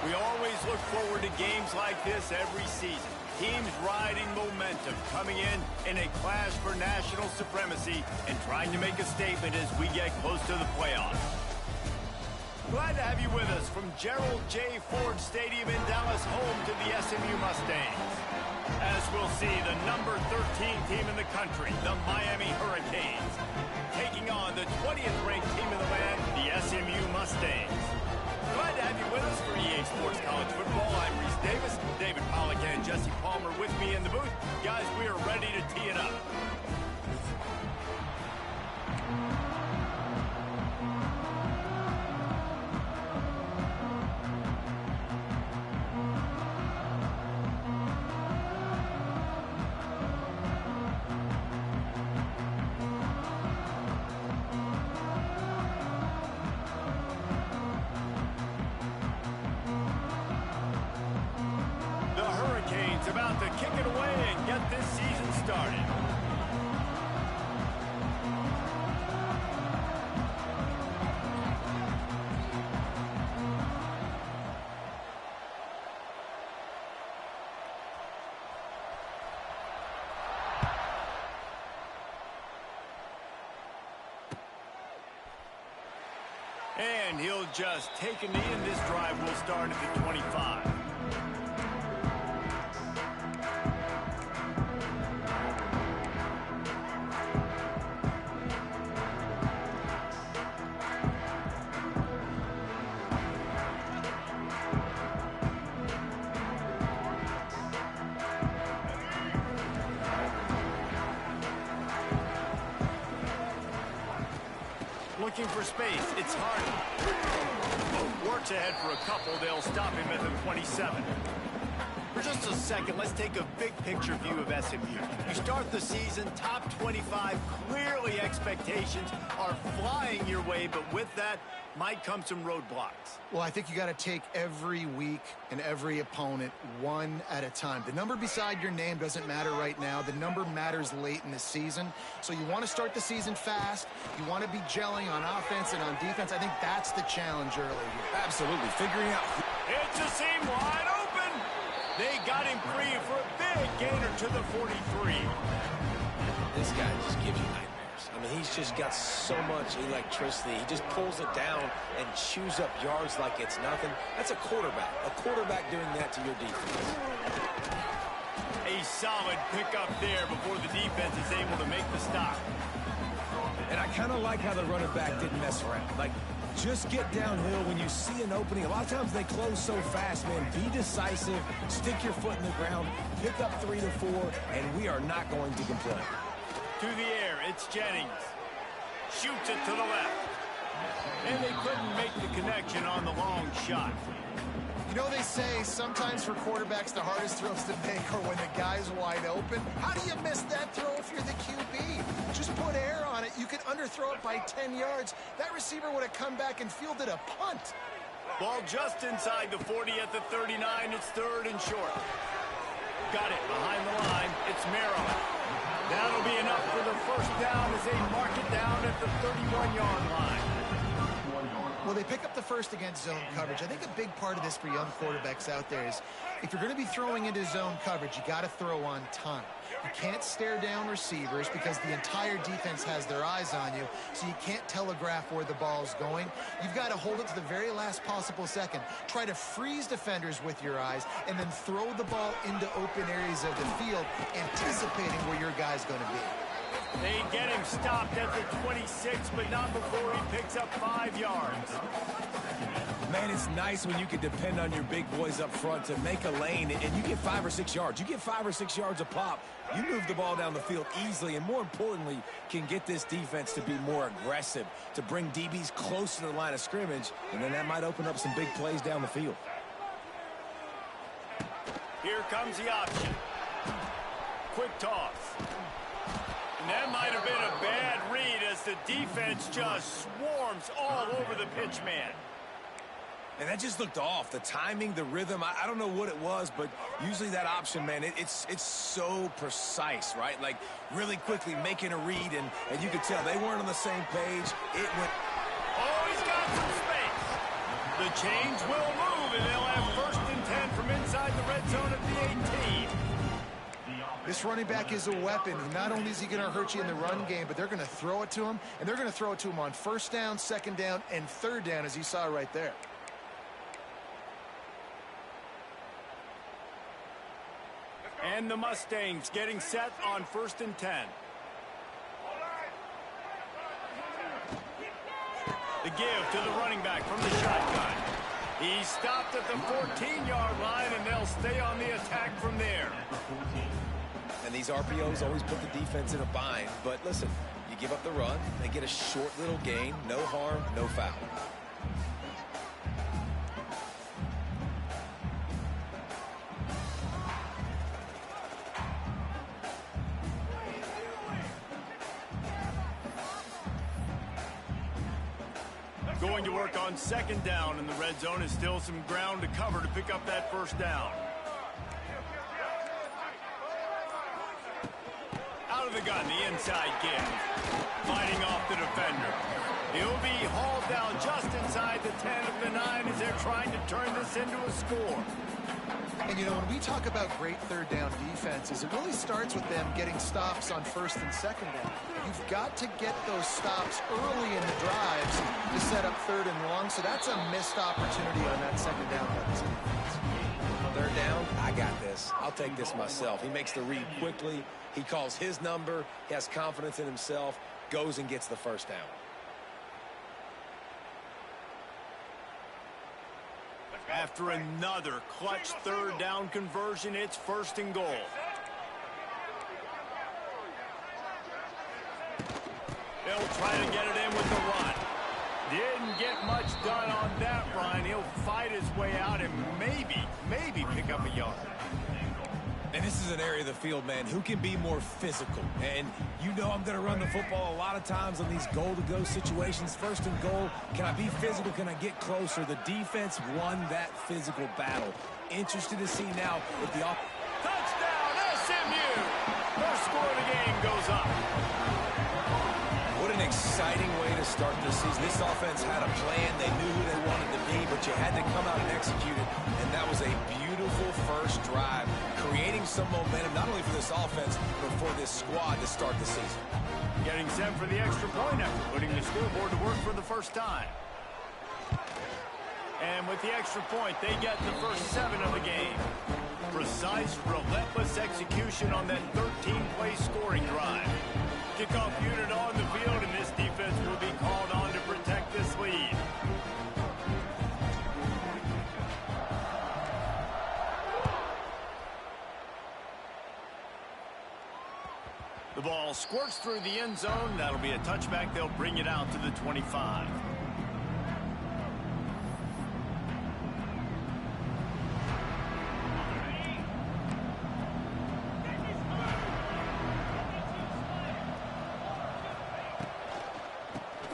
We always look forward to games like this every season. Teams riding momentum, coming in a clash for national supremacy and trying to make a statement as we get close to the playoffs. Glad to have you with us from Gerald J. Ford Stadium in Dallas, home to the SMU Mustangs. As we'll see, the number 13 team in the country, the Miami Hurricanes, taking on the 20th ranked team in the land, the SMU Mustangs. Glad to have you with us for EA Sports College Football. I'm Reese Davis, David Pollack and Jesse Palmer with me in the booth. Guys, we are ready to tee it up. About to kick it away and get this season started. And he'll just take a knee, and this drive will start at the 25. Looking for space, it's hard. Works ahead for a couple, they'll stop him at the 27. For just a second, let's take a big picture view of SMU. You start the season, top 25, clearly expectations are flying your way, but with that might come some roadblocks. Well, I think you got to take every week and every opponent one at a time. The number beside your name doesn't matter right now. The number matters late in the season. So you want to start the season fast. You want to be gelling on offense and on defense. I think that's the challenge early here. Absolutely. Figuring out. It's a seam wide open. They got him free for a big gainer to the 43. This guy just gives you nightmares. I mean, he's just got so much electricity. He just pulls it down and chews up yards like it's nothing. That's a quarterback. A quarterback doing that to your defense. A solid pickup there before the defense is able to make the stop. And I kind of like how the running back didn't mess around. Like, just get downhill when you see an opening. A lot of times they close so fast, man. Be decisive, stick your foot in the ground, pick up 3 to 4, and we are not going to complain. To the air, it's Jennings. Shoots it to the left. And they couldn't make the connection on the long shot. You know, they say sometimes for quarterbacks the hardest throws to make are when the guy's wide open. How do you miss that throw if you're the QB? Just put air on it. You could underthrow it by 10 yards. That receiver would have come back and fielded a punt. Ball just inside the 40 at the 39. It's third and short. Got it behind the line. It's Maryland. That'll be enough for the first down as they mark it down at the 31-yard line. Well, they pick up the first against zone coverage. I think a big part of this for young quarterbacks out there is if you're going to be throwing into zone coverage, you got to throw on time. You can't stare down receivers because the entire defense has their eyes on you, so you can't telegraph where the ball's going. You've got to hold it to the very last possible second. Try to freeze defenders with your eyes and then throw the ball into open areas of the field, anticipating where your guy's going to be. They get him stopped at the 26, but not before he picks up 5 yards. Man, it's nice when you can depend on your big boys up front to make a lane, and you get 5 or 6 yards. You get 5 or 6 yards a pop. You move the ball down the field easily, and more importantly, can get this defense to be more aggressive, to bring DBs close to the line of scrimmage, and then that might open up some big plays down the field. Here comes the option. Quick toss. And that might have been a bad read as the defense just swarms all over the pitch man. And that just looked off. The timing, the rhythm, I don't know what it was, but usually that option, man, it's so precise, right? Like really quickly making a read, and you could tell they weren't on the same page. It went. Oh, he's got some space. The chains will move, and they'll have 1st and 10 from inside the red zone at the 18. This running back is a weapon. Not only is he going to hurt you in the run game, but they're going to throw it to him, and they're going to throw it to him on 1st down, 2nd down, and 3rd down, as you saw right there. And the Mustangs getting set on 1st and 10. The give to the running back from the shotgun. He stopped at the 14-yard line, and they'll stay on the attack from there. And these RPOs always put the defense in a bind. But listen, you give up the run, they get a short little gain, no harm, no foul. Going to work on 2nd down, and the red zone is still some ground to cover to pick up that 1st down. Out of the gun, the inside give. Fighting off the defender. He'll be hauled down just inside the 10 of the 9 as they're trying to turn this into a score. And, you know, when we talk about great 3rd down defenses, it really starts with them getting stops on 1st and 2nd down. You've got to get those stops early in the drives to set up 3rd and long, so that's a missed opportunity on that 2nd down by this defense. 3rd down, I got this. I'll take this myself. He makes the read quickly. He calls his number. He has confidence in himself. Goes and gets the 1st down. After another clutch 3rd down conversion, it's 1st and goal. They'll try to get it in with the run. Didn't get much done on that run. He'll fight his way out and maybe pick up a yard. And this is an area of the field, man, who can be more physical. And you know I'm going to run the football a lot of times on these goal-to-go situations. 1st and goal, can I be physical? Can I get closer? The defense won that physical battle. Interested to see now if the touchdown, SMU! First score of the game goes up. What an exciting way to start this season. This offense had a plan. They knew who they wanted to be, but you had to come out and execute it. And that was a beautiful first drive, creating some momentum, not only for this offense, but for this squad to start the season. Getting set for the extra point after putting the scoreboard to work for the first time. And with the extra point, they get the first 7 of the game. Precise, relentless execution on that 13-play scoring drive. Kickoff unit on the field, and this defense will be called on to protect this lead. The ball squirts through the end zone. That'll be a touchback. They'll bring it out to the 25.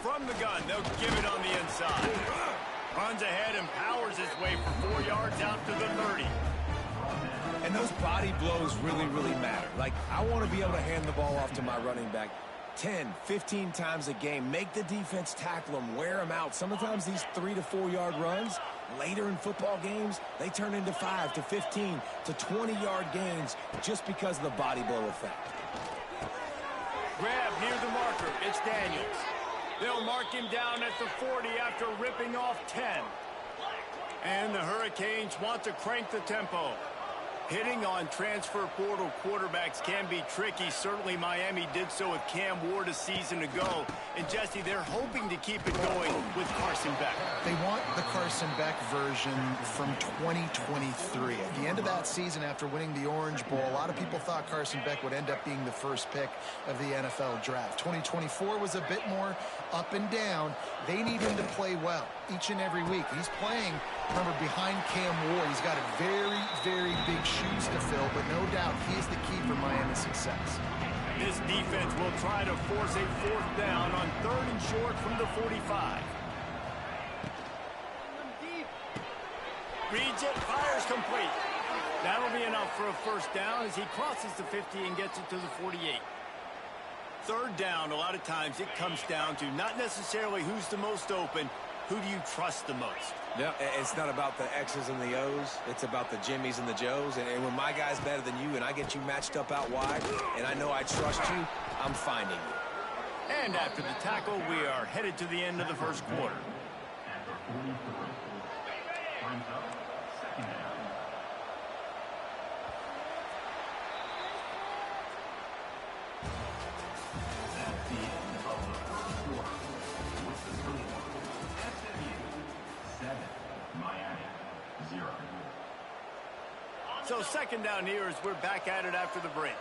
From the gun, they'll give it on the inside. Runs ahead and powers his way for 4 yards out to the 30. And those body blows really, really matter. Like, I want to be able to hand the ball off to my running back 10, 15 times a game. Make the defense tackle them, wear them out. Sometimes these 3 to 4 yard runs, later in football games, they turn into 5 to 15 to 20-yard gains just because of the body blow effect. Grab near the marker. It's Daniels. They'll mark him down at the 40 after ripping off 10. And the Hurricanes want to crank the tempo. Hitting on transfer portal quarterbacks can be tricky. Certainly Miami did so with Cam Ward a season ago. And Jesse, they're hoping to keep it going with Carson Beck. They want the Carson Beck version from 2023. At the end of that season, after winning the Orange Bowl, a lot of people thought Carson Beck would end up being the first pick of the NFL draft. 2024 was a bit more up and down. They need him to play well each and every week. He's playing, remember, behind Cam Ward. He's got a very, very big shoes to fill, but no doubt he is the key for Miami's success. This defense will try to force a 4th down on 3rd and short from the 45. Reads it, fires complete. That'll be enough for a 1st down as he crosses the 50 and gets it to the 48. 3rd down, a lot of times it comes down to not necessarily who's the most open, who do you trust the most? Yeah, it's not about the X's and the O's. It's about the Jimmys and the Joes. And when my guy's better than you and I get you matched up out wide and I know I trust you, I'm finding you. And after the tackle, we are headed to the end of the 1st quarter. So 2nd down here as we're back at it after the break.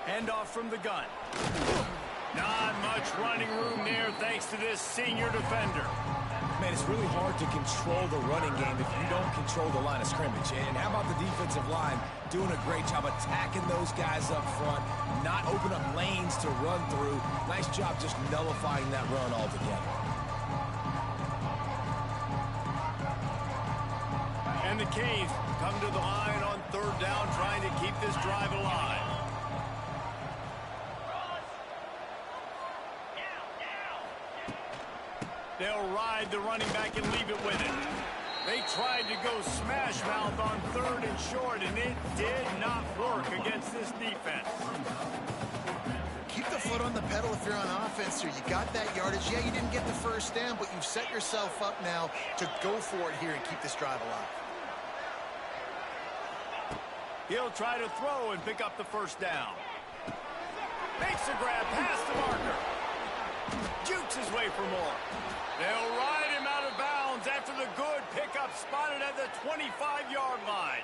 Handoff from the gun. Not much running room there thanks to this senior defender. Man, it's really hard to control the running game if you don't control the line of scrimmage. And how about the defensive line doing a great job attacking those guys up front, not open up lanes to run through. Nice job just nullifying that run altogether. And the Canes come to the line on 3rd down, trying to keep this drive alive. They'll ride the running back and leave it with it. They tried to go smash mouth on 3rd and short, and it did not work against this defense. Keep the foot on the pedal if you're on offense here. You got that yardage. Yeah, you didn't get the 1st down, but you've set yourself up now to go for it here and keep this drive alive. He'll try to throw and pick up the 1st down. Makes a grab past the marker. Jukes his way for more. They'll ride him out of bounds after the good pickup spotted at the 25-yard line.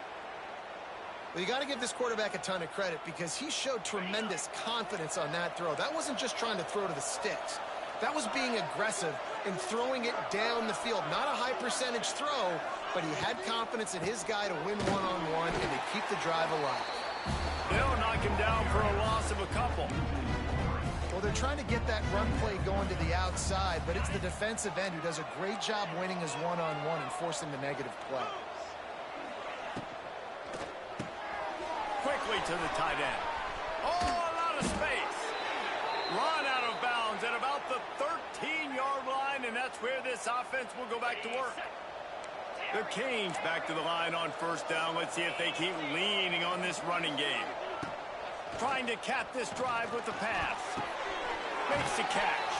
Well, you got to give this quarterback a ton of credit because he showed tremendous confidence on that throw. That wasn't just trying to throw to the sticks. That was being aggressive and throwing it down the field. Not a high percentage throw, but he had confidence in his guy to win one-on-one and to keep the drive alive. They'll knock him down for a loss of a couple. Well, they're trying to get that run play going to the outside, but it's the defensive end who does a great job winning his one-on-one and forcing the negative play. Quickly to the tight end. Oh, a lot of space. Run out of bounds at about the 13-yard line, and that's where this offense will go back to work. The Canes back to the line on 1st down. Let's see if they keep leaning on this running game. Trying to cap this drive with the pass. Makes the catch.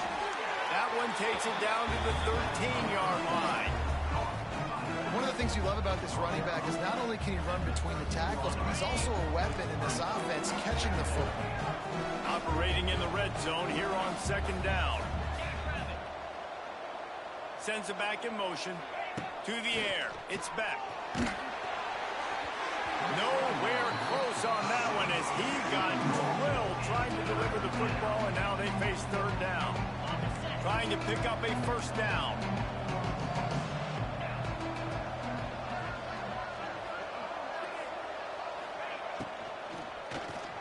That one takes it down to the 13-yard line. One of the things you love about this running back is not only can he run between the tackles, but he's also a weapon in this offense catching the football. Operating in the red zone here on 2nd down. Sends it back in motion. To the air. It's back. Nowhere close on that one as he got drilled trying to deliver the football, and now they face 3rd down. Trying to pick up a 1st down.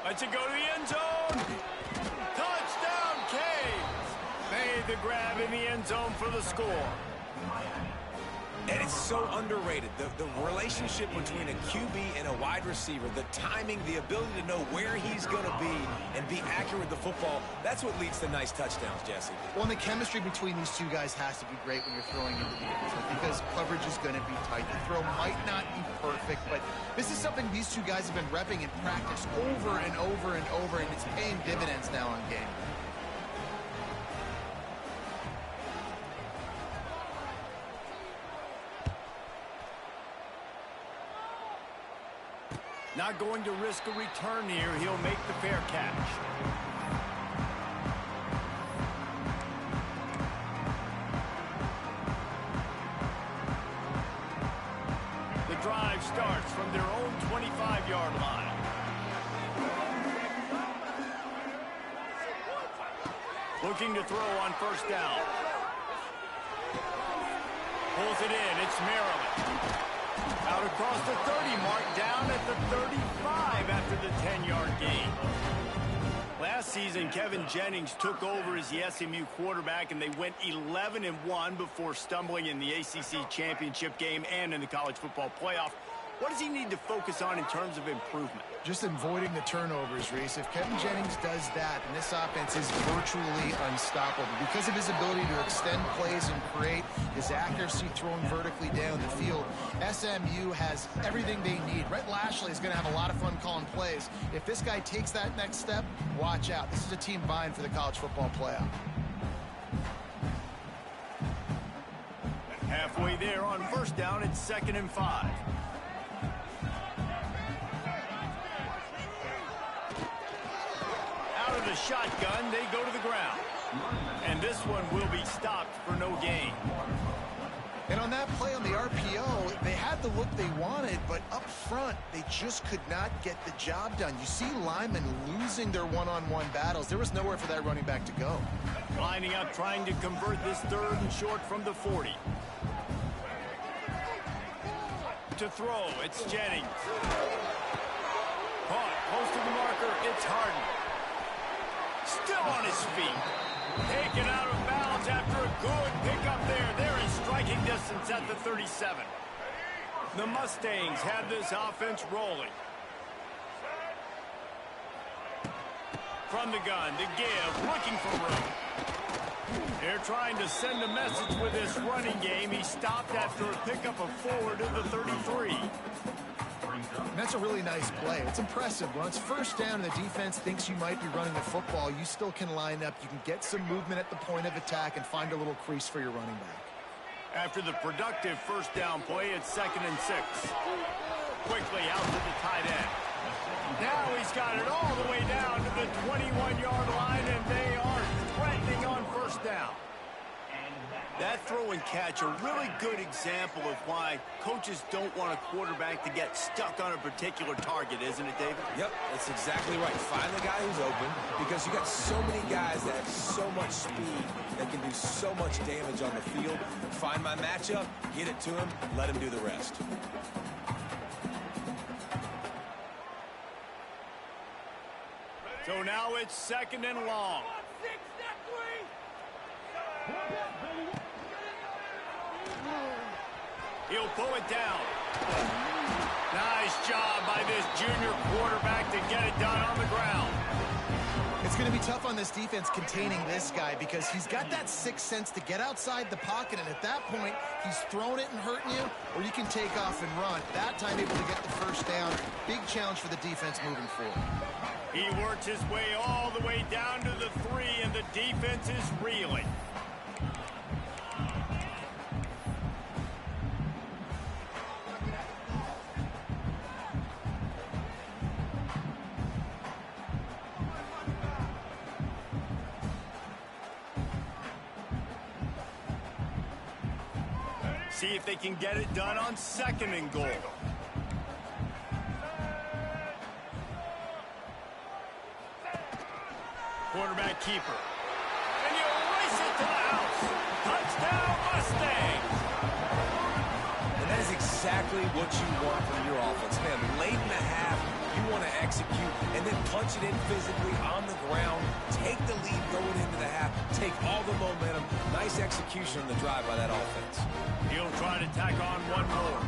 Lets it go to the end zone. Touchdown, Canes. Made the grab in the end zone for the score. And it's so underrated. The relationship between a QB and a wide receiver, the timing, the ability to know where he's going to be and be accurate with the football, that's what leads to nice touchdowns, Jesse. Well, and the chemistry between these two guys has to be great when you're throwing into the end zone because coverage is going to be tight. The throw might not be perfect, but this is something these two guys have been repping in practice over and over and over, and it's paying dividends now on game. Not going to risk a return here. He'll make the fair catch. The drive starts from their own 25-yard line. Looking to throw on first down. Pulls it in. It's Maryland. Out across the 30 mark, down at the 35 after the 10-yard gain. Last season, Kevin Jennings took over as the SMU quarterback, and they went 11-1 before stumbling in the ACC championship game and in the college football playoff. What does he need to focus on in terms of improvement? Just avoiding the turnovers, Reese. If Kevin Jennings does that, and this offense is virtually unstoppable because of his ability to extend plays and create, his accuracy throwing vertically down the field, SMU has everything they need. Rhett Lashley is going to have a lot of fun calling plays. If this guy takes that next step, watch out. This is a team vying for the college football playoff. And halfway there on first down, it's 2nd and 5. Out of the shotgun, they go to the ground. And this one will be stopped for no gain. And on that play on the RPO, they had the look they wanted, but up front, they just could not get the job done. You see linemen losing their one-on-one battles. There was nowhere for that running back to go. Lining up, trying to convert this 3rd and short from the 40. To throw, it's Jennings. Caught, close to the marker, it's Harden. Still on his feet. Taken out of bounds after a good pickup there. They're in striking distance at the 37. The Mustangs have this offense rolling. From the gun to give, looking for room. They're trying to send a message with this running game. He stopped after a pickup of 4 to the 33. And that's a really nice play. It's impressive. When it's first down and the defense thinks you might be running the football, you still can line up. You can get some movement at the point of attack and find a little crease for your running back. After the productive first down play, it's 2nd and 6. Quickly out to the tight end. Now he's got it all the way down to the 21-yard line, and they are threatening on first down. That throw and catch, a really good example of why coaches don't want a quarterback to get stuck on a particular target, isn't it, David? Yep, that's exactly right. Find the guy who's open, because you got so many guys that have so much speed that can do so much damage on the field. Find my matchup, get it to him, let him do the rest. So now it's 2nd and long. He'll pull it down. Nice job by this junior quarterback to get it done on the ground. It's going to be tough on this defense containing this guy because he's got that sixth sense to get outside the pocket, and at that point, he's throwing it and hurting you, or you can take off and run. That time able to get the first down. Big challenge for the defense moving forward. He works his way all the way down to the 3, and the defense is reeling. See if they can get it done on 2nd and goal. Quarterback keeper. And you race it to the house. Touchdown, Mustangs! And that is exactly what you want from your offense. Man, late in the half, you want to execute and then punch it in physically on the ground. Take the lead going into the half. Take all the momentum. Nice execution on the drive by that offense. He'll try to tack on one more.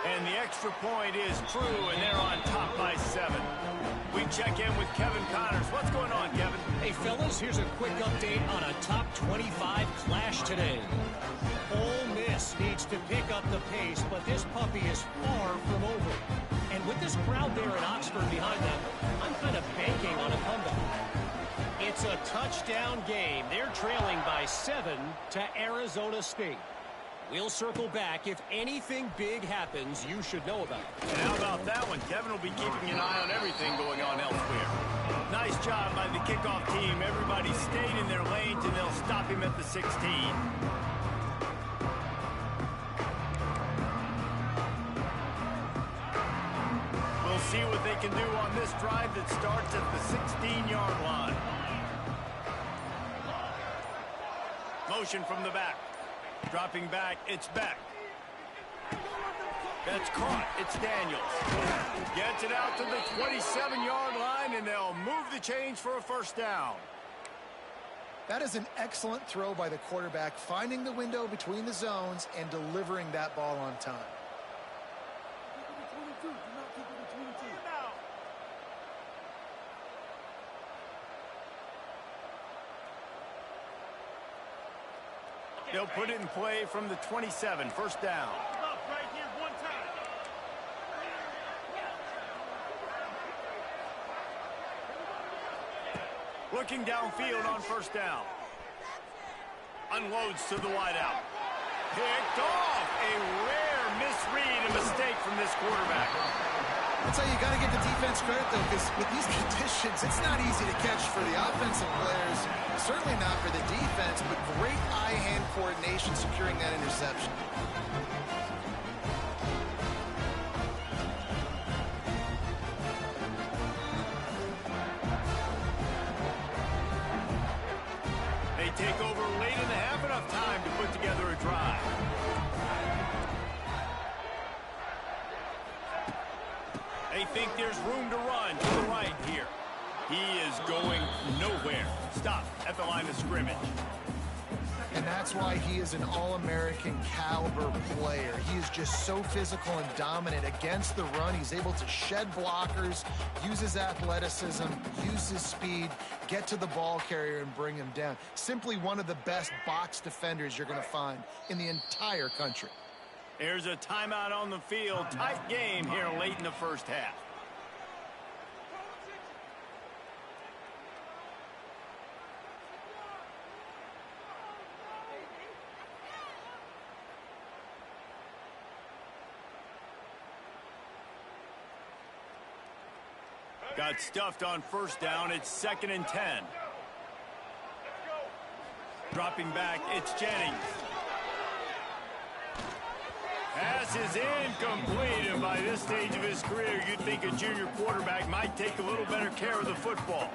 And the extra point is true, and they're on top by 7. We check in with Kevin Connors. What's going on, Kevin? Hey, fellas, here's a quick update on a top 25 clash today. Ole Miss needs to pick up the pace, but this puppy is far from over. And with this crowd there in Oxford behind them, I'm kind of banking on a comeback. It's a touchdown game. They're trailing by 7 to Arizona State. We'll circle back. If anything big happens, you should know about it. And how about that one? Kevin will be keeping an eye on everything going on elsewhere. Nice job by the kickoff team. Everybody stayed in their lanes, and they'll stop him at the 16. We'll see what they can do on this drive that starts at the 16-yard line. Motion from the back. Dropping back, it's Beck. That's caught. It's Daniels. Gets it out to the 27-yard line, and they'll move the chains for a first down. That is an excellent throw by the quarterback, finding the window between the zones and delivering that ball on time. They'll put it in play from the 27, first down. Looking downfield on first down. Unloads to the wideout. Picked off. A rare misread and mistake from this quarterback. That's how you got to give the defense credit, though, because with these conditions, it's not easy to catch for the offensive players. Certainly not for the defense, but great eye-hand coordination securing that interception. They take over late in the half, enough time to put together a drive. They think there's room to run to the right here. He is going nowhere. Stop at the line of scrimmage. And that's why he is an all-American caliber player. He is just so physical and dominant against the run. He's able to shed blockers, use his athleticism, use his speed, get to the ball carrier and bring him down. Simply one of the best box defenders you're going to find in the entire country. There's a timeout on the field. Tight game here late in the first half. Got stuffed on first down. It's 2nd and 10. Dropping back, it's Jennings. Pass is incomplete, and by this stage of his career, you'd think a junior quarterback might take a little better care of the football.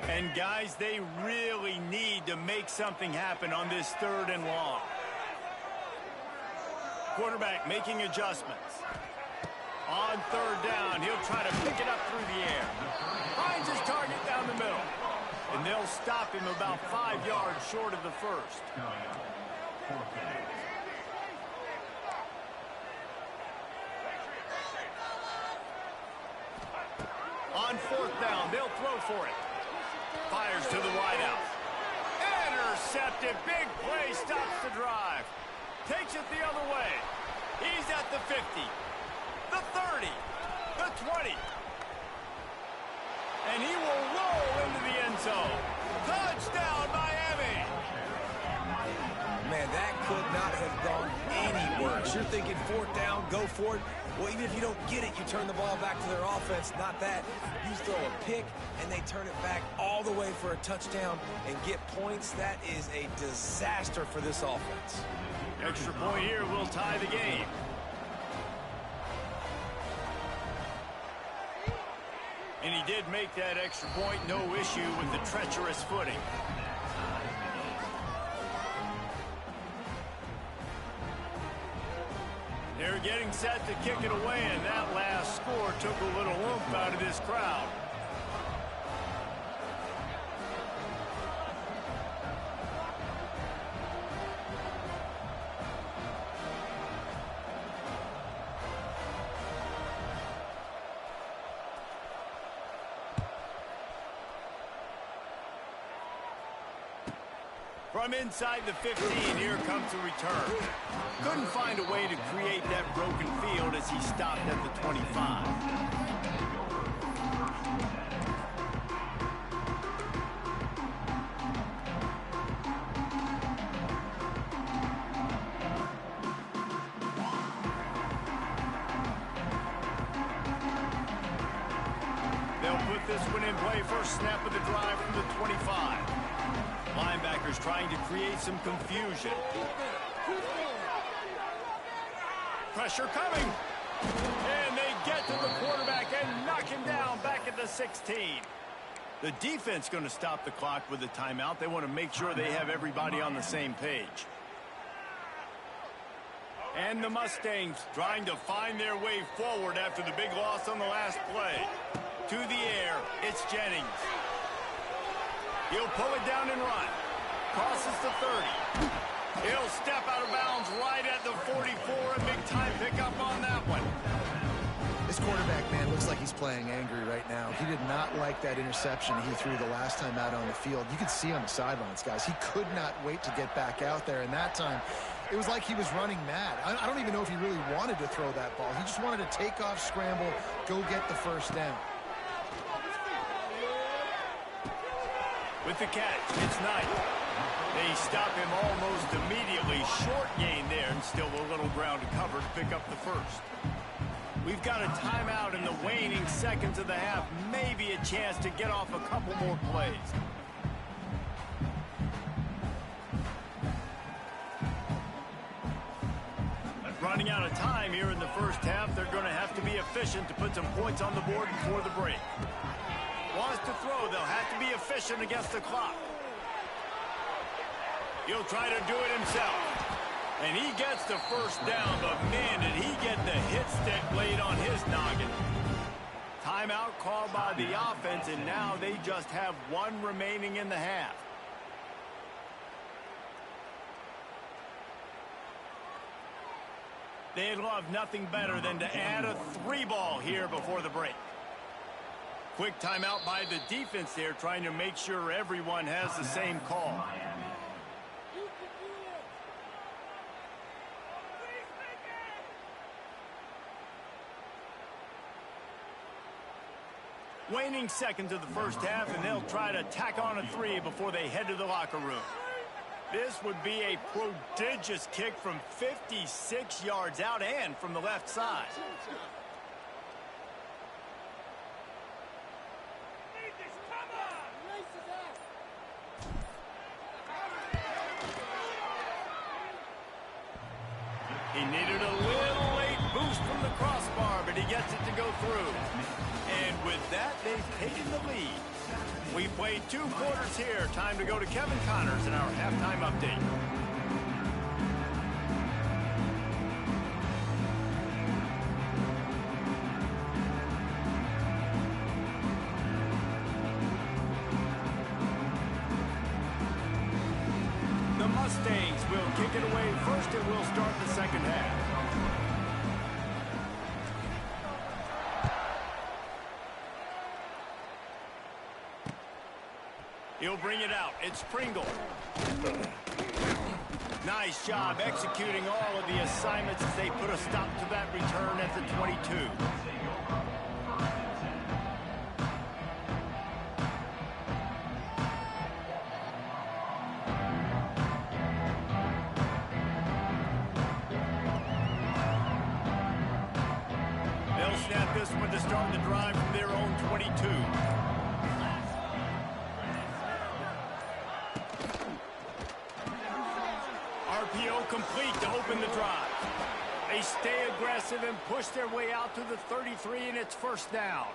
And guys, they really need to make something happen on this 3rd and long. Quarterback making adjustments. On 3rd down, he'll try to pick it up through the air. Finds his target down the middle. And they'll stop him about 5 yards short of the first. On 4th down, they'll throw for it. Fires to the wideout. Intercepted. Big play stops the drive. Takes it the other way. He's at the 50, the 30, the 20. And he will roll into the end zone. Touchdown, Miami. Man, that could not have gone any worse. You're thinking 4th down, go for it. Well, even if you don't get it, you turn the ball back to their offense. Not that. You throw a pick, and they turn it back all the way for a touchdown and get points. That is a disaster for this offense. Extra point here will tie the game. And he did make that extra point, no issue with the treacherous footing. They're getting set to kick it away, and that last score took a little oomph out of this crowd. From inside the 15, here comes the return. Couldn't find a way to create that broken field as he stopped at the 25. this one in play. First snap of the drive from the 25. Linebackers trying to create some confusion. Pressure coming. And they get to the quarterback and knock him down back at the 16. The defense going to stop the clock with a timeout. They want to make sure they have everybody on the same page. And the Mustangs trying to find their way forward after the big loss on the last play. To the air, it's Jennings. He'll pull it down and run. Crosses the 30. He'll step out of bounds right at the 44. A big time pickup on that one. This quarterback, man, looks like he's playing angry right now. He did not like that interception he threw the last time out on the field. You could see on the sidelines, guys. He could not wait to get back out there. And that time, it was like he was running mad. I don't even know if he really wanted to throw that ball. He just wanted to take off, scramble, go get the first down. With the catch, it's Knight. They stop him almost immediately. Short gain there, and still a little ground to cover to pick up the first. We've got a timeout in the waning seconds of the half. Maybe a chance to get off a couple more plays. Running out of time here in the first half. They're going to have to be efficient to put some points on the board before the break. Wants to throw. They'll have to be efficient against the clock. He'll try to do it himself. And he gets the first down, but man, did he get the hit stick blade on his noggin. Timeout called by the offense, and now they just have one remaining in the half. They'd love nothing better than to add a 3-ball here before the break. Quick timeout by the defense there, trying to make sure everyone has the same call. Waning seconds of the first half, and they'll try to tack on a 3 before they head to the locker room. This would be a prodigious kick from 56 yards out and from the left side. He needed a little late boost from the crossbar, but he gets it to go through. And with that, they've taken the lead. We played 2 quarters here. Time to go to Kevin Connors in our halftime update. The Mustangs will kick it away first, and we'll start the second half. He'll bring it out. It's Pringle. Nice job executing all of the assignments as they put a stop to that return at the 22. They'll snap this one to start the drive from their own 22. RPO complete to open the drive. They stay aggressive and push their way out to the 33, and it's first down.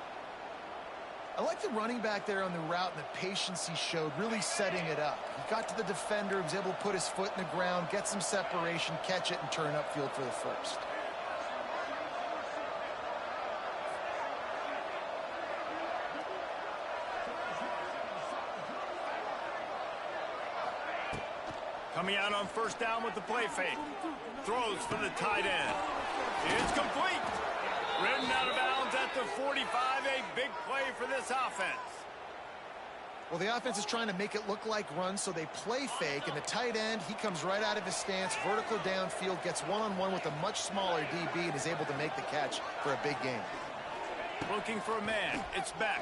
I like the running back there on the route and the patience he showed, really setting it up. He got to the defender, was able to put his foot in the ground, get some separation, catch it, and turn upfield for the first. Coming out on first down with the play fake. Throws for the tight end. It's complete. Ridden out of bounds at the 45. A big play for this offense. Well, the offense is trying to make it look like runs, so they play fake. And the tight end, he comes right out of his stance, vertical downfield, gets one-on-one with a much smaller DB, and is able to make the catch for a big game. Looking for a man. It's back.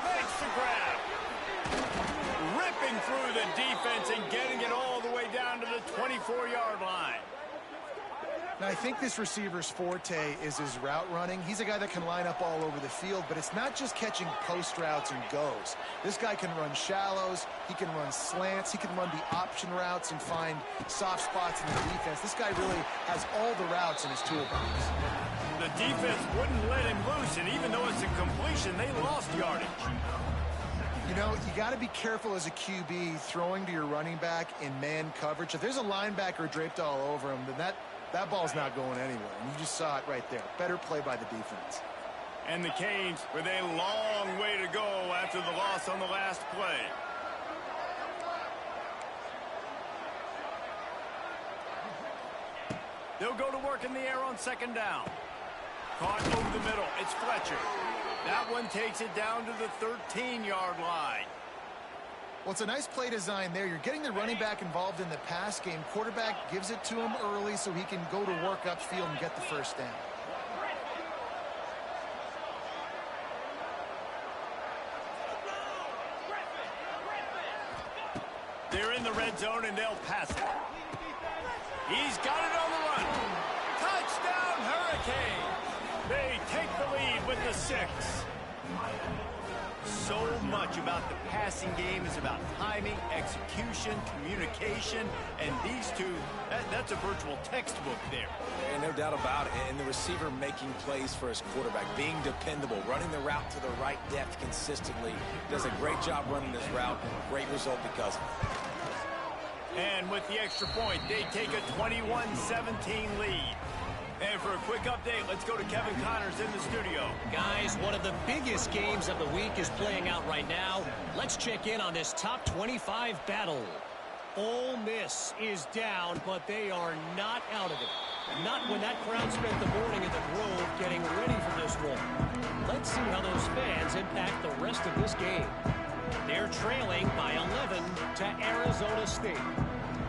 Makes the grab. Ripping through the defense and getting it all the way down to the 24-yard line. Now, I think this receiver's forte is his route running. He's a guy that can line up all over the field, but it's not just catching post routes and goes. This guy can run shallows, he can run slants, he can run the option routes and find soft spots in the defense. This guy really has all the routes in his toolbox. The defense wouldn't let him loose, and even though it's a completion, they lost yardage. You know, you got to be careful as a QB throwing to your running back in man coverage. If there's a linebacker draped all over him, then that ball's not going anywhere. And you just saw it right there. Better play by the defense. And the Canes with a long way to go after the loss on the last play. They'll go to work in the air on second down. Caught over the middle. It's Fletcher. That one takes it down to the 13-yard line. Well, it's a nice play design there. You're getting the running back involved in the pass game. Quarterback gives it to him early so he can go to work upfield and get the first down. They're in the red zone, and they'll pass it. He's got it on the run. Touchdown, Hurricane. They take the lead with the 6. So much about the passing game is about timing, execution, communication, and these two, that's a virtual textbook there. And no doubt about it. And the receiver making plays for his quarterback, being dependable, running the route to the right depth consistently. Does a great job running this route. Great result because of it. And with the extra point, they take a 21-17 lead. And for a quick update, let's go to Kevin Connors in the studio. Guys, one of the biggest games of the week is playing out right now. Let's check in on this top 25 battle. Ole Miss is down, but they are not out of it. Not when that crowd spent the morning in the Grove getting ready for this one. Let's see how those fans impact the rest of this game. They're trailing by 11 to Arizona State.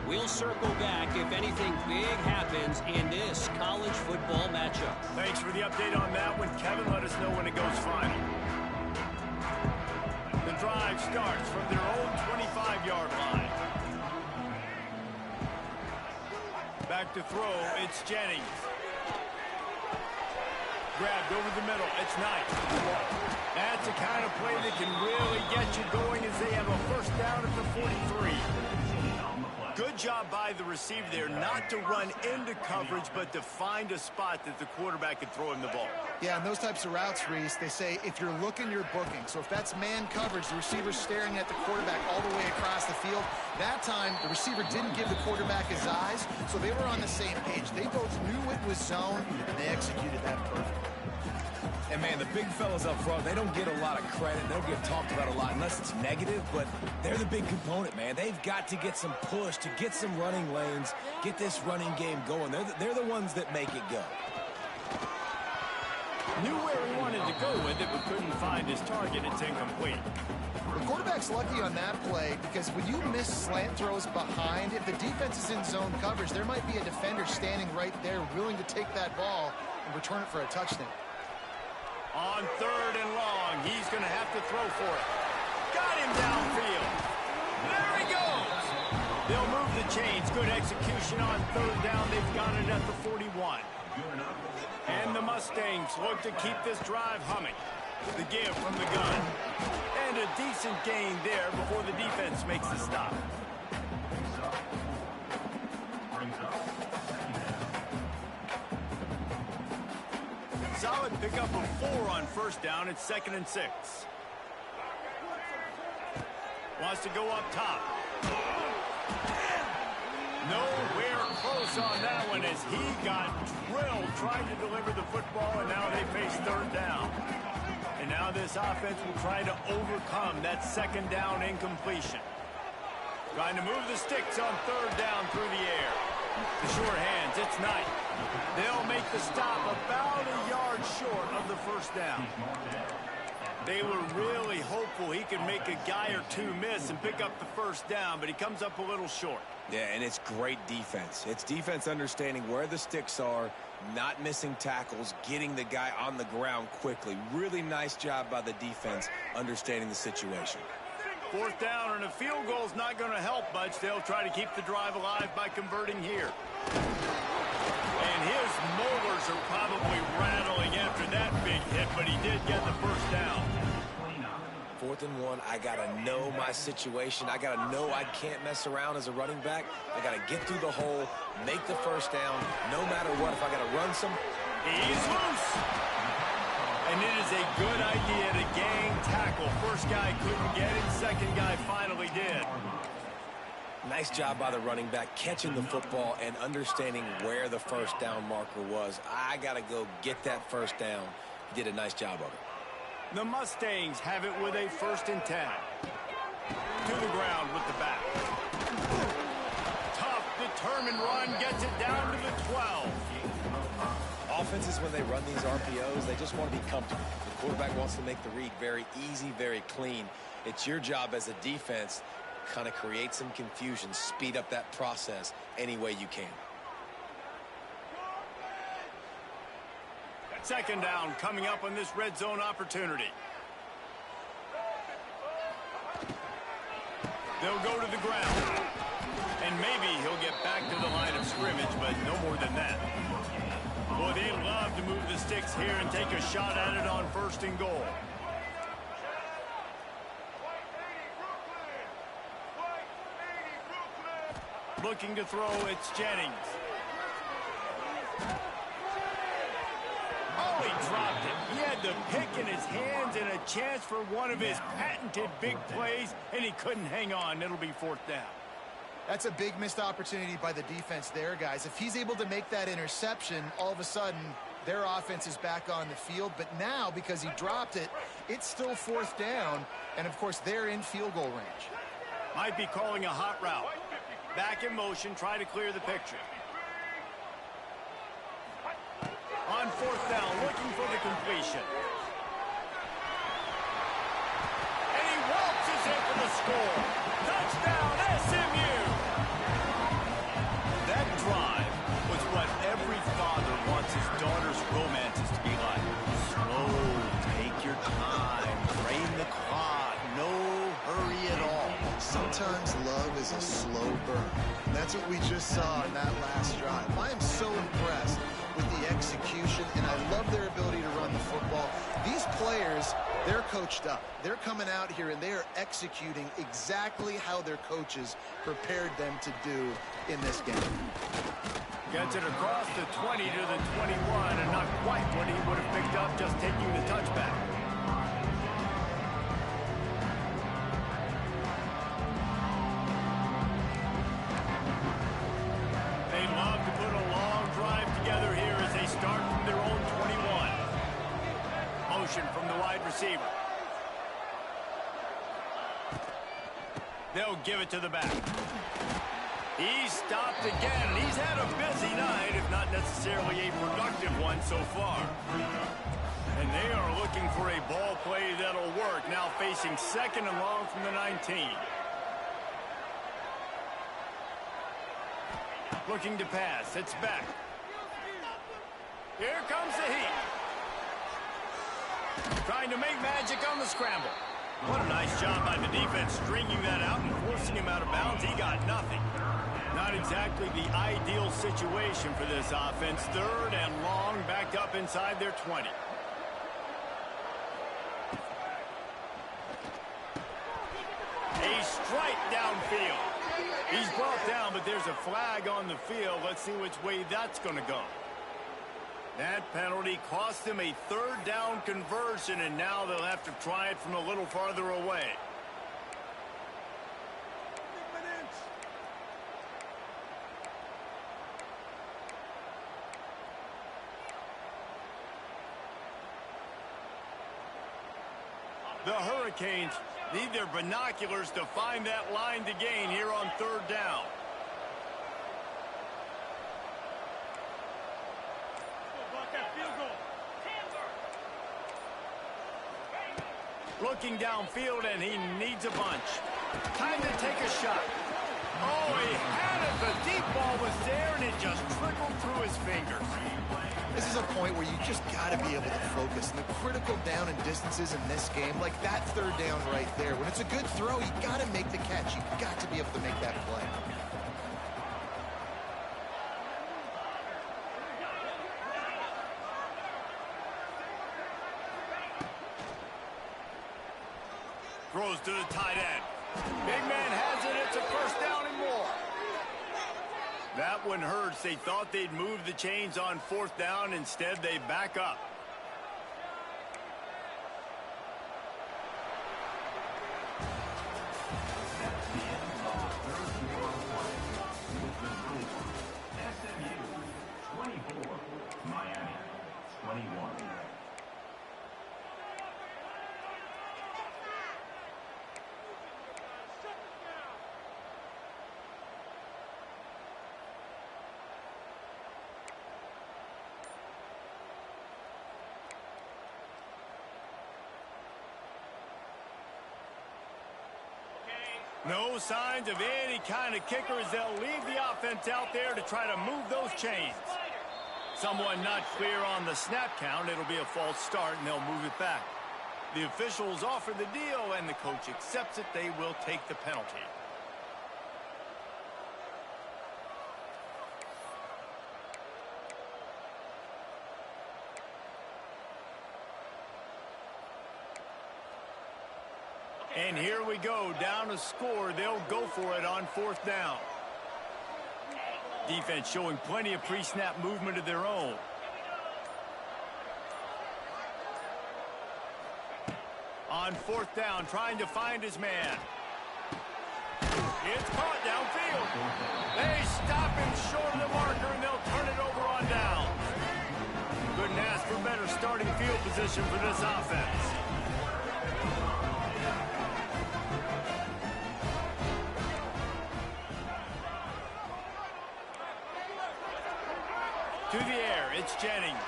We'll circle back if anything big happens in this college football matchup. Thanks for the update on that one, Kevin. Let us know when it goes final. The drive starts from their own 25-yard line. Back to throw, it's Jennings. Grabbed over the middle, it's Knight. That's the kind of play that can really get you going as they have a first down at the 43. Good job by the receiver there not to run into coverage, but to find a spot that the quarterback could throw him the ball. Yeah, and those types of routes, Reese, they say if you're looking, you're booking. So if that's man coverage, the receiver's staring at the quarterback all the way across the field. That time, the receiver didn't give the quarterback his eyes, so they were on the same page. They both knew it was zone, and they executed that perfectly. And, man, the big fellas up front, they don't get a lot of credit. They don't get talked about a lot unless it's negative, but they're the big component, man. They've got to get some push, to get some running lanes, get this running game going. They're the ones that make it go. Knew where he wanted to go with it, but couldn't find his target. It's incomplete. The quarterback's lucky on that play because when you miss slant throws behind, if the defense is in zone coverage, there might be a defender standing right there willing to take that ball and return it for a touchdown. On third and long, he's going to have to throw for it. Got him downfield. There he goes. They'll move the chains. Good execution on third down. They've got it at the 41. And the Mustangs look to keep this drive humming. The give from the gun. And a decent gain there before the defense makes the stop. Solid pickup of 4 on first down. It's 2nd and 6. Wants to go up top. Nowhere close on that one as he got drilled trying to deliver the football, and now they face third down. And now this offense will try to overcome that second down incompletion. Trying to move the sticks on third down through the air. The short hands, it's Knight. They'll make the stop about a yard short of the first down. They were really hopeful he could make a guy or two miss and pick up the first down, but he comes up a little short. Yeah, and it's great defense. It's defense understanding where the sticks are, not missing tackles, getting the guy on the ground quickly. Really nice job by the defense understanding the situation. Fourth down, and a field goal is not going to help much. They'll try to keep the drive alive by converting here. And his molars are probably rattling after that big hit, but he did get the first down. 4th and 1, I got to know my situation. I got to know I can't mess around as a running back. I got to get through the hole, make the first down, no matter what. If I got to run some. He's loose. And it is a good idea to gang tackle. First guy couldn't get him. Second guy finally did. Nice job by the running back catching the football and understanding where the first down marker was. I got to go get that first down. He did a nice job of it. The Mustangs have it with a 1st and 10. To the ground with the back. Tough, determined run gets it down to the 12. Offenses, when they run these RPOs, they just want to be comfortable. The quarterback wants to make the read very easy, very clean. It's your job as a defense to kind of create some confusion, speed up that process any way you can. 2nd down coming up on this red zone opportunity. They'll go to the ground. And maybe he'll get back to the line of scrimmage, but no more than that. Boy, they love to move the sticks here and take a shot at it on 1st and goal. Looking to throw, it's Jennings. Oh, he dropped it. He had the pick in his hands and a chance for one of his patented big plays, and he couldn't hang on. It'll be 4th down. That's a big missed opportunity by the defense there, guys. If he's able to make that interception, all of a sudden, their offense is back on the field. But now, because he dropped it, it's still 4th down. And, of course, they're in field goal range. Might be calling a hot route. Back in motion, try to clear the picture. On 4th down, looking for the completion. And he waltzes in for the score. Touchdown, SMU! That drive was what every father wants his daughter's romances to be like. Slow, take your time, drain the clock, no hurry at all. Sometimes love is a slow burn. And that's what we just saw in that last drive. I am so impressed with the execution, and I love their ability to run the football. These players, they're coached up. They're coming out here, and they are executing exactly how their coaches prepared them to do in this game. Gets it across the 20 to the 21, and not quite what he would have picked up just taking the touchback. They love to put a long drive together here as they start from their own 21. Motion from the wide receiver. They'll give it to the back. He's stopped again. He's had a busy night, if not necessarily a productive one so far. And they are looking for a ball play that'll work. Now facing 2nd and long from the 19. Looking to pass. It's back. Here comes the heat. Trying to make magic on the scramble. What a nice job by the defense stringing that out and forcing him out of bounds. He got nothing. Not exactly the ideal situation for this offense. 3rd and long, backed up inside their 20. A strike downfield. He's brought down, but there's a flag on the field. Let's see which way that's going to go. That penalty cost them a 3rd down conversion, and now they'll have to try it from a little farther away. The Hurricanes need their binoculars to find that line to gain here on 3rd down. Looking downfield, and he needs a bunch. Time to take a shot. Oh, he had it. The deep ball was there, and it just trickled through his fingers. This is a point where you just got to be able to focus. And the critical down and distances in this game, like that 3rd down right there, when it's a good throw, you got to make the catch. You got to be able to make that play. Throws to the tight end. Big man has it. It's a first down and more. That one hurts. They thought they'd move the chains on fourth down. Instead, they back up. No signs of any kind of kicker as they'll leave the offense out there to try to move those chains. Someone not clear on the snap count. It'll be a false start, and they'll move it back. The officials offer the deal, and the coach accepts it. They will take the penalty. And here we go, down a score. They'll go for it on fourth down. Defense showing plenty of pre-snap movement of their own. On fourth down, trying to find his man. It's caught downfield. They stop him short of the marker, and they'll turn it over on down. Couldn't ask for better starting field position for this offense. To the air, it's Jennings.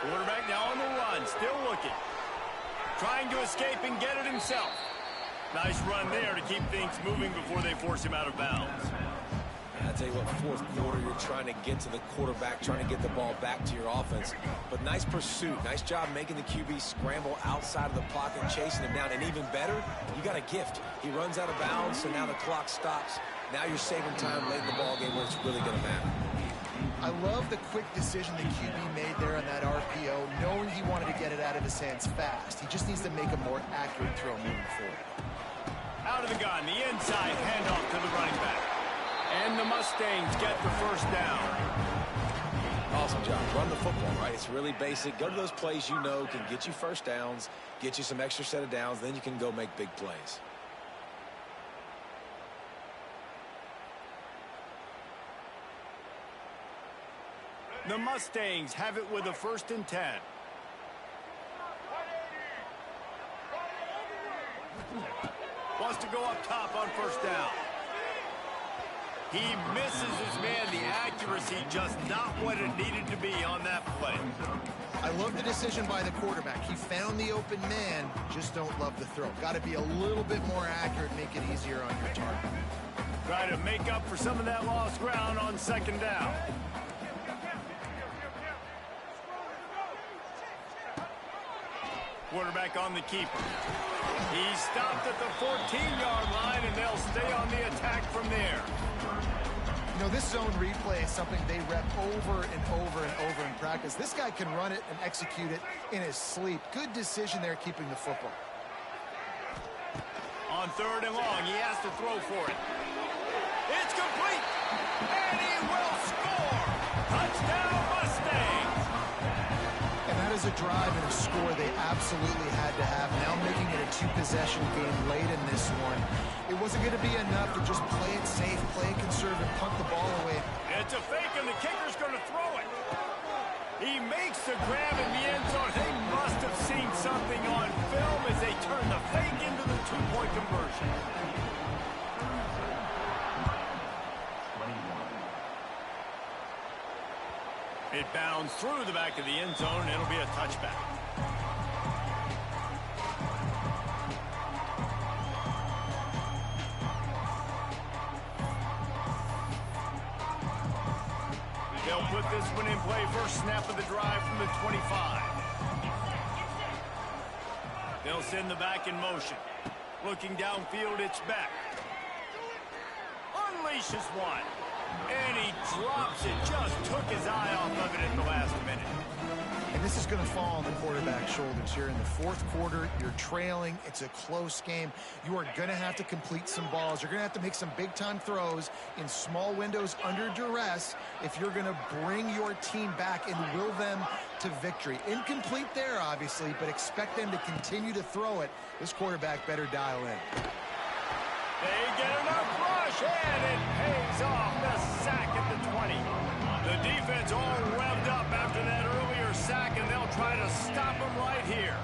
Quarterback now on the run, still looking. Trying to escape and get it himself. Nice run there to keep things moving before they force him out of bounds. I tell you what, fourth quarter, you're trying to get to the quarterback, trying to get the ball back to your offense. But nice pursuit, nice job making the QB scramble outside of the pocket, chasing him down. And even better, you got a gift. He runs out of bounds, so now the clock stops. Now you're saving time late in the ball game where it's really going to matter. I love the quick decision the QB made there on that RPO, knowing he wanted to get it out of his hands fast. He just needs to make a more accurate throw moving forward. Out of the gun, the inside handoff to the running back. And the Mustangs get the first down. Awesome job. Run the football, right? It's really basic. Go to those plays you know can get you first downs, get you some extra set of downs, then you can go make big plays. The Mustangs have it with a 1st and 10. Wants to go up top on first down. He misses his man. The accuracy just not what it needed to be on that play. I love the decision by the quarterback. He found the open man, just don't love the throw. Got to be a little bit more accurate, make it easier on your target. Try to make up for some of that lost ground on 2nd down. Quarterback on the keeper. He stopped at the 14-yard line, and they'll stay on the attack from there. You know, this zone replay is something they rep over and over and over in practice. This guy can run it and execute it in his sleep. Good decision there keeping the football. On 3rd and long, he has to throw for it. It's complete, and he will score. Touchdown, Mustangs. And that is a drive and a score they absolutely had to have. Now making it a 2-possession game late in this one. It wasn't going to be enough to just play it safe, play it conservative, punt the ball away. It's a fake, and the kicker's going to throw it. He makes the grab in the end zone. They must have seen something on film as they turn the fake into the 2-point conversion. It bounds through the back of the end zone, and it'll be a touchback. They'll put this one in play. First snap of the drive from the 25. They'll send the back in motion. Looking downfield, it's back. Unleashes one. And he drops it. Just took his eye off of it at the last minute. And this is going to fall on the quarterback's shoulders here in the fourth quarter. You're trailing. It's a close game. You are going to have to complete some balls. You're going to have to make some big-time throws in small windows under duress if you're going to bring your team back and will them to victory. Incomplete there, obviously, but expect them to continue to throw it. This quarterback better dial in. They get enough rush, and it pays off. The sack at the 20. The defense all revved up after that earlier sack, and they'll try to stop him right here.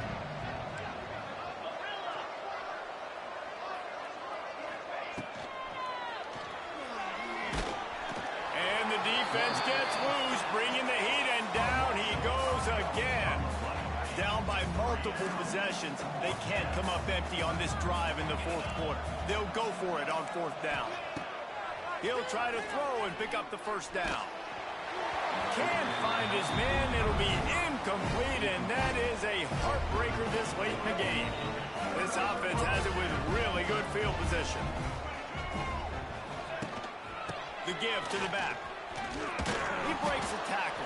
And the defense gets loose, bringing the heat, and down he goes again. Down by multiple possessions. They can't come up empty on this drive in the fourth quarter. They'll go for it on fourth down. He'll try to throw and pick up the first down. Can't find his man. It'll be incomplete, and that is a heartbreaker this late in the game. This offense has it with really good field position. The give to the back. He breaks a tackle.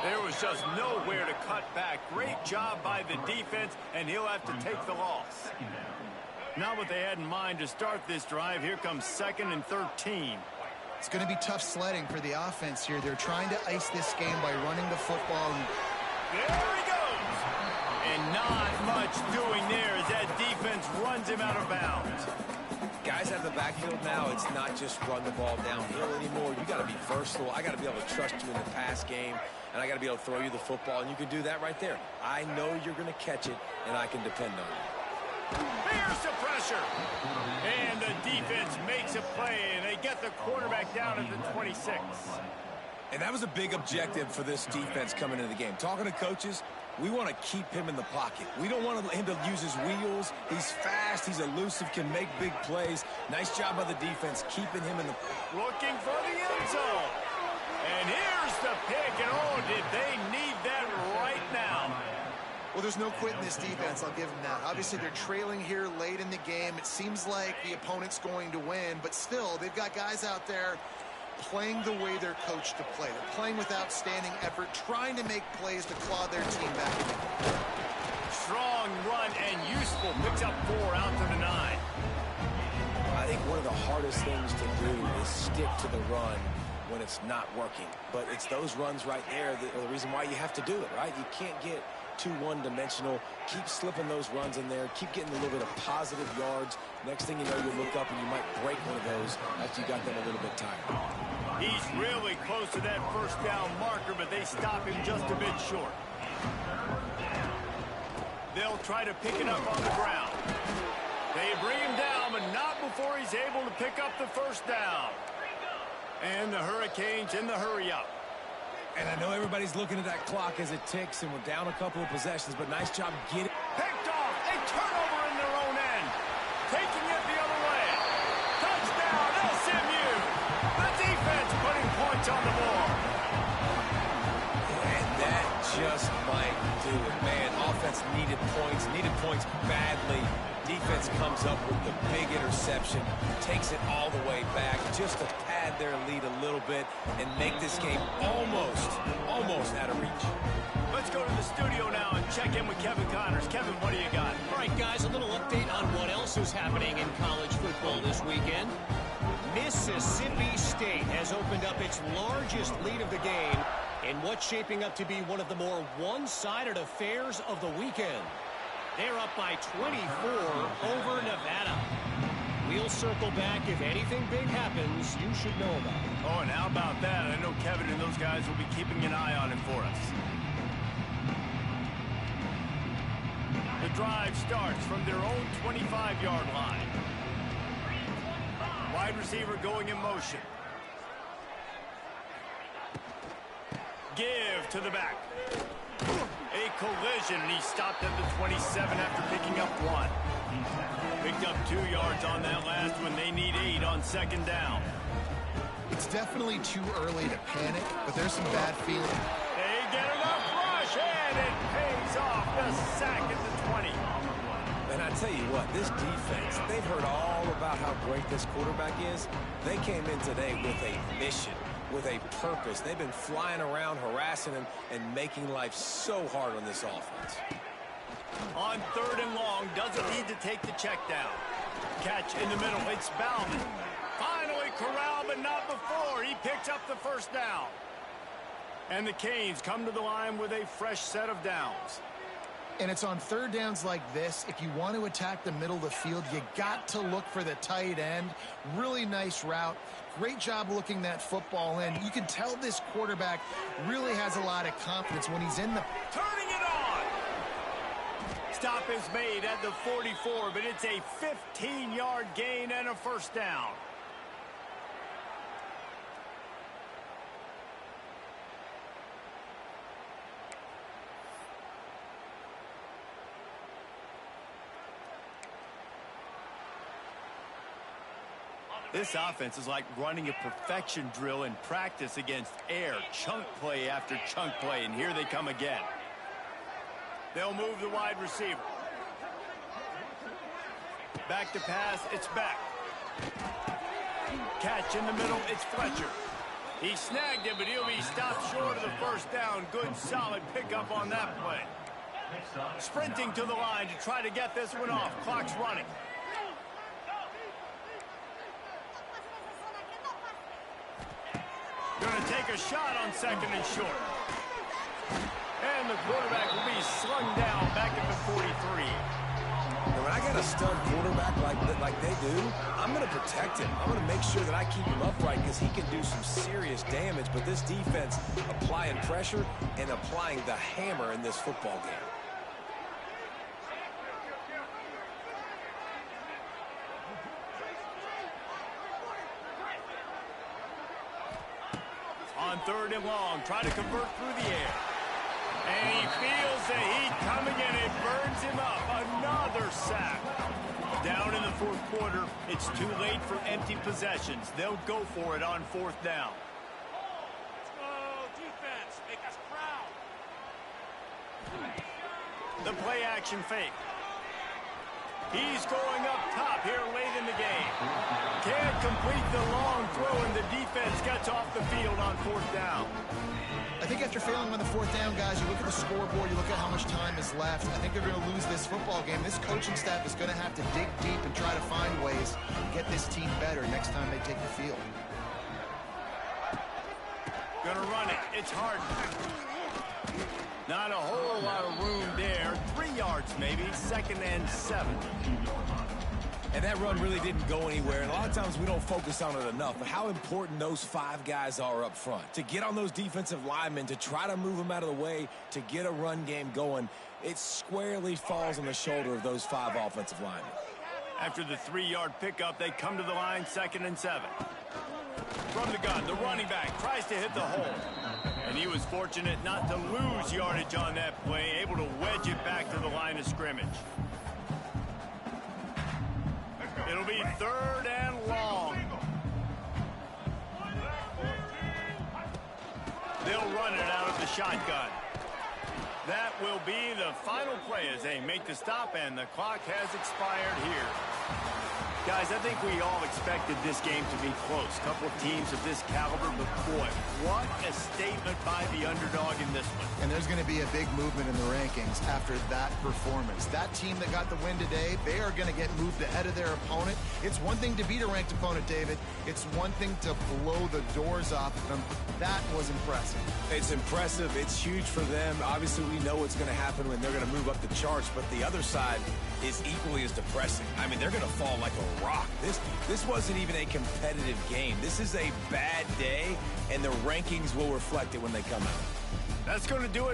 There was just nowhere to cut back. Great job by the defense, and he'll have to take the loss. Not what they had in mind to start this drive. Here comes 2nd and 13. It's going to be tough sledding for the offense here. They're trying to ice this game by running the football. There he goes. And not much doing there as that defense runs him out of bounds. Guys out of the backfield now, it's not just run the ball downhill anymore. You got to be versatile. I got to be able to trust you in the pass game, and I got to be able to throw you the football, and you can do that right there. I know you're going to catch it, and I can depend on it. Here's the pressure. And the defense makes a play, and they get the quarterback down at the 26. And that was a big objective for this defense coming into the game. Talking to coaches, we want to keep him in the pocket. We don't want him to use his wheels. He's fast. He's elusive, can make big plays. Nice job by the defense keeping him in the... Looking for the end zone. And here's the pick, and oh, did they need that right now. Well, there's no quitting this defense. I'll give them that. Obviously, they're trailing here late in the game. It seems like the opponent's going to win, but still, they've got guys out there playing the way they're coached to play. They're playing with outstanding effort, trying to make plays to claw their team back. Strong run and useful. Picks up 4 out to the 9. I think one of the hardest things to do is stick to the run when it's not working. But it's those runs right there that are the reason why you have to do it, right? You can't get too one-dimensional. Keep slipping those runs in there. Keep getting a little bit of positive yards. Next thing you know, you look up and you might break one of those after you got them a little bit tired. He's really close to that first down marker, but they stop him just a bit short. They'll try to pick it up on the ground. They bring him down, but not before he's able to pick up the first down. And the Hurricanes in the hurry-up. And I know everybody's looking at that clock as it ticks, and we're down a couple of possessions, but nice job getting... Picked off. A turnover in their own end. Taking it the other way. Touchdown, SMU. The defense putting points on the board. And that just might do it, man. Offense needed points badly. Defense comes up with the big interception, takes it all the way back just to pad their lead a little bit and make this game almost out of reach. Let's go to the studio now and check in with Kevin Connors. Kevin, what do you got? All right, guys, a little update on what else is happening in college football this weekend. Mississippi State has opened up its largest lead of the game in what's shaping up to be one of the more one-sided affairs of the weekend. They're up by 24 over Nevada. We'll circle back. If anything big happens, you should know about it. Oh, and how about that? I know Kevin and those guys will be keeping an eye on it for us. The drive starts from their own 25-yard line. Wide receiver going in motion. Give to the back. A collision, and he stopped at the 27 after picking up 1. Picked up 2 yards on that last one. They need 8 on second down. It's definitely too early to panic, but there's some bad feeling. They get enough rush, and it pays off. The sack at the 20. And I tell you what, this defense, they've heard all about how great this quarterback is. They came in today with a mission, with a purpose. They've been flying around, harassing him, and making life so hard on this offense. On 3rd and long, doesn't need to take the check down. Catch in the middle, it's Bauman. Finally corralled, but not before. He picks up the first down. And the Canes come to the line with a fresh set of downs. And it's on 3rd downs like this. If you want to attack the middle of the field, you got to look for the tight end. Really nice route. Great job looking that football in. You can tell this quarterback really has a lot of confidence when he's in the... Turning it on! Stop is made at the 44, but it's a 15-yard gain and a first down. This offense is like running a perfection drill in practice against air. Chunk play after chunk play, and here they come again. They'll move the wide receiver. Back to pass, it's Beck. Catch in the middle, it's Fletcher. He snagged it, but he'll be stopped short of the first down. Good, solid pickup on that play. Sprinting to the line to try to get this one off. Clock's running. Going to take a shot on 2nd and short. And the quarterback will be slung down back at the 43. When I got a stud quarterback like they do, I'm going to protect him. I'm going to make sure that I keep him upright because he can do some serious damage. But this defense applying pressure and applying the hammer in this football game. On 3rd and long, try to convert through the air. And he feels the heat coming and it burns him up. Another sack. Down in the 4th quarter, it's too late for empty possessions. They'll go for it on 4th down. Let's go, defense. Make us proud. The play action fake. He's going up top here late in the game. Can't complete the long throw, and the defense gets off the field on 4th down. I think after failing on the 4th down, guys, you look at the scoreboard, you look at how much time is left. I think they're going to lose this football game. This coaching staff is going to have to dig deep and try to find ways to get this team better next time they take the field. Going to run it. It's Harden. Not a whole lot of room there. 3 yards maybe. 2nd and 7. And that run really didn't go anywhere. And a lot of times we don't focus on it enough. But how important those 5 guys are up front. To get on those defensive linemen, to try to move them out of the way, to get a run game going, it squarely falls on the shoulder of those 5 offensive linemen. After the 3-yard pickup, they come to the line 2nd and 7. From the gun, the running back tries to hit the hole. And he was fortunate not to lose yardage on that play, able to wedge it back to the line of scrimmage. It'll be 3rd and long. They'll run it out of the shotgun. That will be the final play as they make the stop, and the clock has expired here. Guys, I think we all expected this game to be close. A couple of teams of this caliber, but boy, what a statement by the underdog in this one. And there's going to be a big movement in the rankings after that performance. That team that got the win today, they are going to get moved ahead of their opponent. It's one thing to beat a ranked opponent, David. It's one thing to blow the doors off of them. That was impressive. It's impressive. It's huge for them. Obviously, we know what's going to happen when they're going to move up the charts, but the other side is equally as depressing. I mean, they're going to fall like a rock. This wasn't even a competitive game. This is a bad day, and the rankings will reflect it when they come out. That's going to do it.